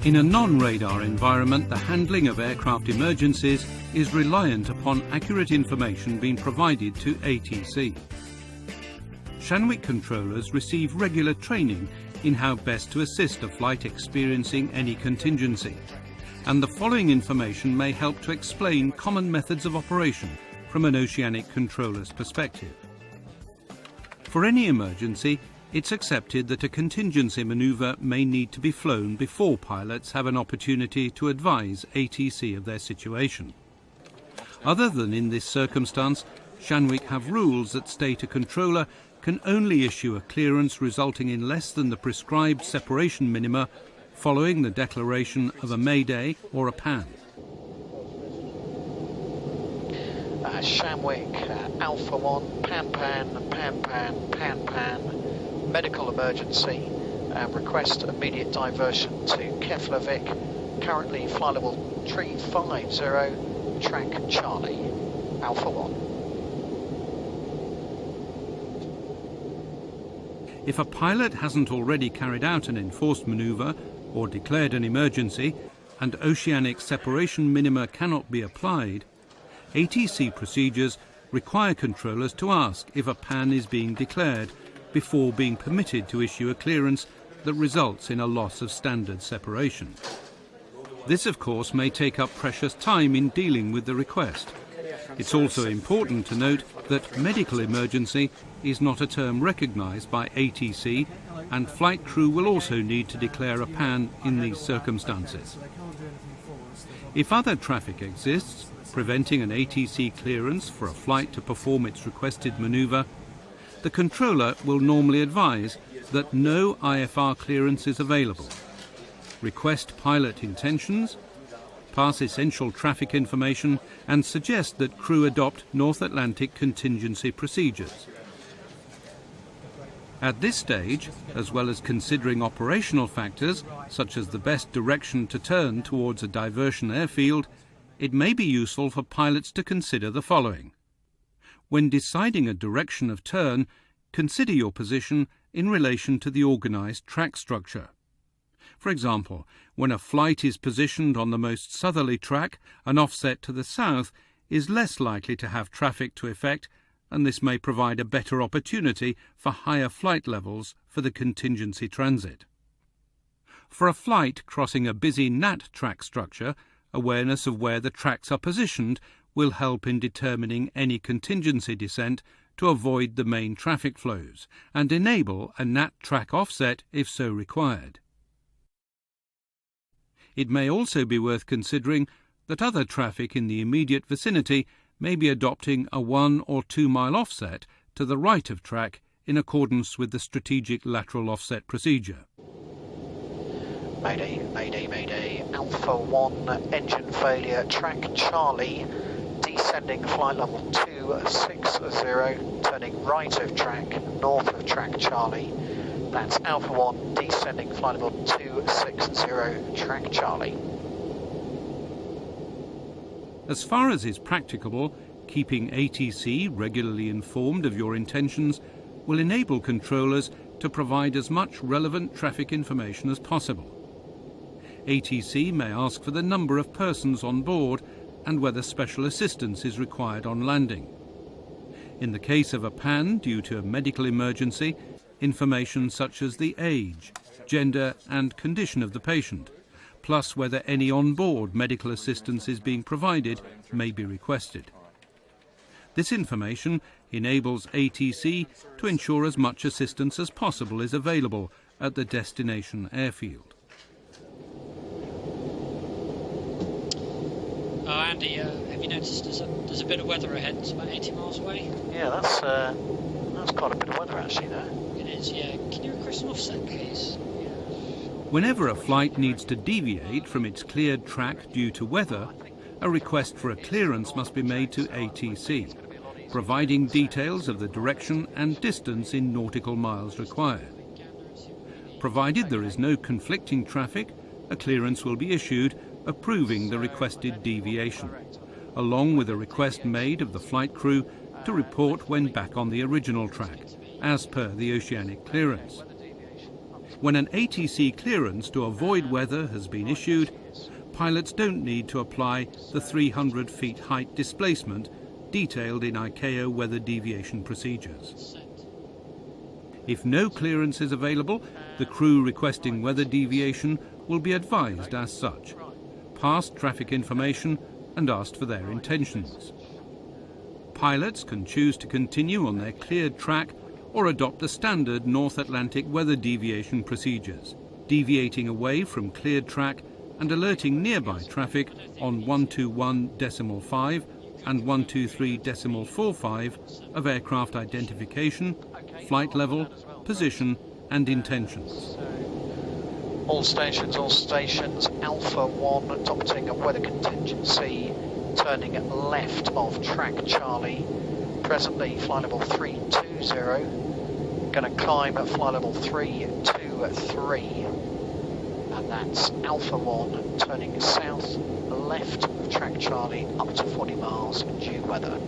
In a non-radar environment, the handling of aircraft emergencies is reliant upon accurate information being provided to ATC. Shanwick controllers receive regular training in how best to assist a flight experiencing any contingency, and the following information may help to explain common methods of operation from an oceanic controller's perspective. For any emergency, it's accepted that a contingency manoeuvre may need to be flown before pilots have an opportunity to advise ATC of their situation. Other than in this circumstance, Shanwick have rules that state a controller can only issue a clearance resulting in less than the prescribed separation minima following the declaration of a mayday or a pan. Shanwick, Alpha 1, pan, medical emergency, request immediate diversion to Keflavik, currently flight level 350, track Charlie, Alpha 1. If a pilot hasn't already carried out an enforced manoeuvre or declared an emergency and oceanic separation minima cannot be applied, ATC procedures require controllers to ask if a pan is being declared before being permitted to issue a clearance that results in a loss of standard separation. This, of course, may take up precious time in dealing with the request. It's also important to note that medical emergency is not a term recognised by ATC, and flight crew will also need to declare a pan in these circumstances. If other traffic exists, preventing an ATC clearance for a flight to perform its requested manoeuvre, the controller will normally advise that no IFR clearance is available, request pilot intentions, pass essential traffic information, and suggest that crew adopt North Atlantic contingency procedures. At this stage, as well as considering operational factors such as the best direction to turn towards a diversion airfield, it may be useful for pilots to consider the following. When deciding a direction of turn, consider your position in relation to the organised track structure. For example, when a flight is positioned on the most southerly track, an offset to the south is less likely to have traffic to effect, and this may provide a better opportunity for higher flight levels for the contingency transit. For a flight crossing a busy NAT track structure, awareness of where the tracks are positioned will help in determining any contingency descent to avoid the main traffic flows and enable a NAT track offset if so required. It may also be worth considering that other traffic in the immediate vicinity may be adopting a 1 or 2 mile offset to the right of track in accordance with the strategic lateral offset procedure. Mayday, mayday, mayday, Alpha 1, engine failure, track Charlie, descending flight level 260, turning right of track, north of track Charlie. That's Alpha 1, descending flight level 260, track Charlie. As far as is practicable, keeping ATC regularly informed of your intentions will enable controllers to provide as much relevant traffic information as possible. ATC may ask for the number of persons on board and whether special assistance is required on landing. In the case of a pan due to a medical emergency, information such as the age, gender and condition of the patient, plus whether any on-board medical assistance is being provided, may be requested. This information enables ATC to ensure as much assistance as possible is available at the destination airfield. Andy, have you noticed there's a bit of weather ahead? It's about 80 miles away. Yeah, that's quite a bit of weather actually there. It is, yeah. Can you request an offset, please? Whenever a flight needs to deviate from its cleared track due to weather, a request for a clearance must be made to ATC, providing details of the direction and distance in nautical miles required. Provided there is no conflicting traffic, a clearance will be issued approving the requested deviation, along with a request made of the flight crew to report when back on the original track, as per the oceanic clearance. When an ATC clearance to avoid weather has been issued, pilots don't need to apply the 300 feet height displacement detailed in ICAO weather deviation procedures. If no clearance is available, the crew requesting weather deviation will be advised as such, passed traffic information and asked for their intentions. Pilots can choose to continue on their cleared track or adopt the standard North Atlantic weather deviation procedures, deviating away from cleared track and alerting nearby traffic on 121.5 and 123.45 of aircraft identification, flight level, position and intentions. All stations, Alpha 1 adopting a weather contingency, turning left of track Charlie. Presently flight level 320, going to climb at flight level 323, and that's Alpha 1 turning south left of track Charlie up to 40 miles due weather.